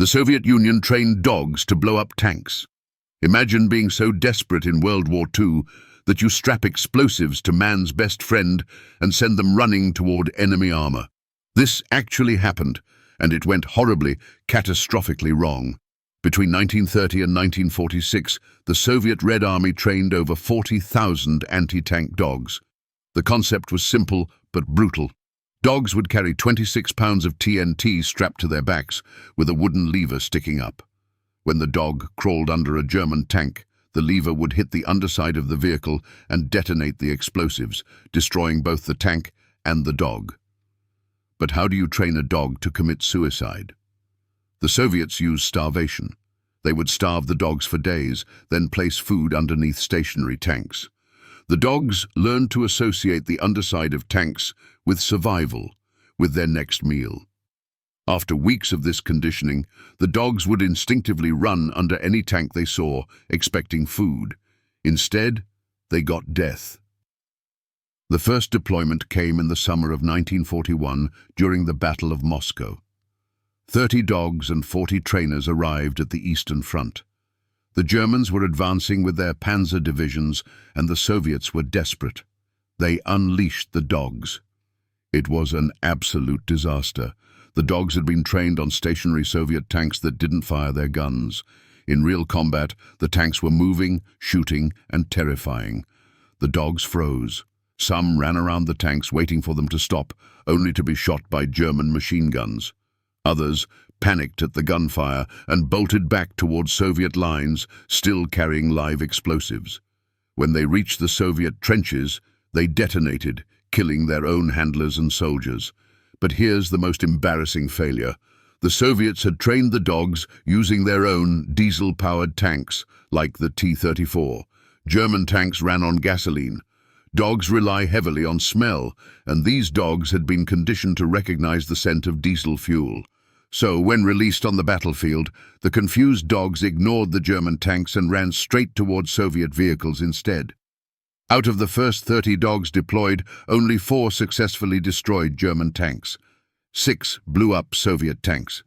The Soviet Union trained dogs to blow up tanks. Imagine being so desperate in World War II that you strap explosives to man's best friend and send them running toward enemy armor. This actually happened, and it went horribly, catastrophically wrong. Between 1930 and 1946, the Soviet Red Army trained over 40,000 anti-tank dogs. The concept was simple but brutal. Dogs would carry 26 pounds of TNT strapped to their backs, with a wooden lever sticking up. When the dog crawled under a German tank, the lever would hit the underside of the vehicle and detonate the explosives, destroying both the tank and the dog. But how do you train a dog to commit suicide? The Soviets used starvation. They would starve the dogs for days, then place food underneath stationary tanks. The dogs learned to associate the underside of tanks with survival, with their next meal. After weeks of this conditioning, the dogs would instinctively run under any tank they saw, expecting food. Instead, they got death. The first deployment came in the summer of 1941 during the Battle of Moscow. 30 dogs and 40 trainers arrived at the Eastern Front. The Germans were advancing with their panzer divisions, and the Soviets were desperate. They unleashed the dogs. It was an absolute disaster. The dogs had been trained on stationary Soviet tanks that didn't fire their guns. In real combat, the tanks were moving, shooting, and terrifying. The dogs froze. Some ran around the tanks waiting for them to stop, only to be shot by German machine guns. Others panicked at the gunfire and bolted back towards Soviet lines, still carrying live explosives. When they reached the Soviet trenches, they detonated, killing their own handlers and soldiers. But here's the most embarrassing failure. The Soviets had trained the dogs using their own diesel-powered tanks, like the T-34. German tanks ran on gasoline. Dogs rely heavily on smell, and these dogs had been conditioned to recognize the scent of diesel fuel. So, when released on the battlefield, the confused dogs ignored the German tanks and ran straight towards Soviet vehicles instead. Out of the first 30 dogs deployed, only 4 successfully destroyed German tanks. 6 blew up Soviet tanks.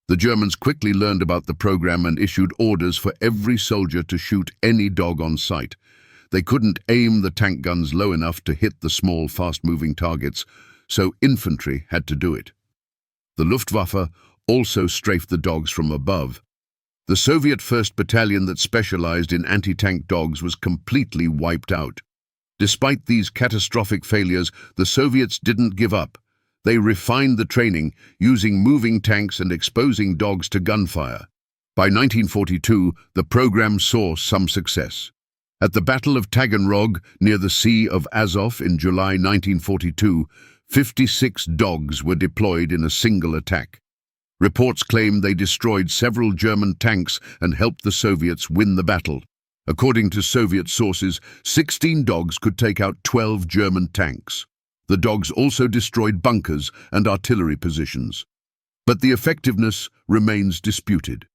The Germans quickly learned about the program and issued orders for every soldier to shoot any dog on sight. They couldn't aim the tank guns low enough to hit the small, fast-moving targets, so infantry had to do it. The Luftwaffe also strafed the dogs from above. The Soviet 1st Battalion that specialized in anti-tank dogs was completely wiped out. Despite these catastrophic failures, the Soviets didn't give up. They refined the training, using moving tanks and exposing dogs to gunfire. By 1942, the program saw some success. At the Battle of Taganrog, near the Sea of Azov in July 1942, 56 dogs were deployed in a single attack. Reports claim they destroyed several German tanks and helped the Soviets win the battle. According to Soviet sources, 16 dogs could take out 12 German tanks. The dogs also destroyed bunkers and artillery positions. But the effectiveness remains disputed.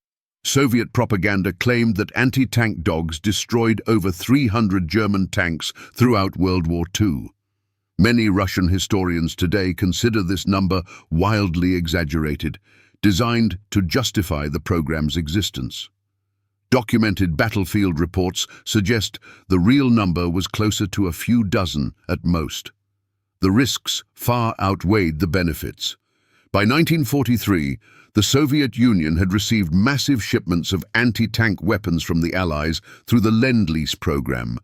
Soviet propaganda claimed that anti-tank dogs destroyed over 300 German tanks throughout World War II. Many Russian historians today consider this number wildly exaggerated, designed to justify the program's existence. Documented battlefield reports suggest the real number was closer to a few dozen at most. The risks far outweighed the benefits. By 1943, the Soviet Union had received massive shipments of anti-tank weapons from the Allies through the Lend-Lease program.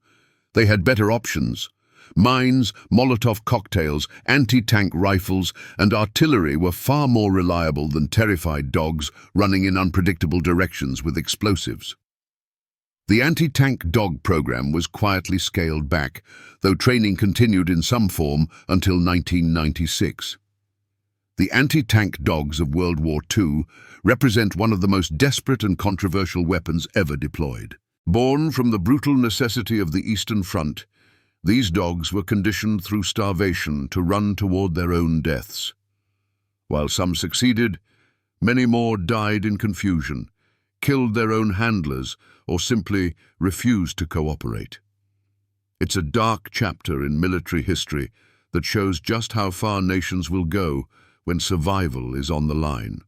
They had better options. Mines, Molotov cocktails, anti-tank rifles, and artillery were far more reliable than terrified dogs running in unpredictable directions with explosives. The anti-tank dog program was quietly scaled back, though training continued in some form until 1996. The anti-tank dogs of World War II represent one of the most desperate and controversial weapons ever deployed. Born from the brutal necessity of the Eastern Front, these dogs were conditioned through starvation to run toward their own deaths. While some succeeded, many more died in confusion, killed their own handlers, or simply refused to cooperate. It's a dark chapter in military history that shows just how far nations will go when survival is on the line.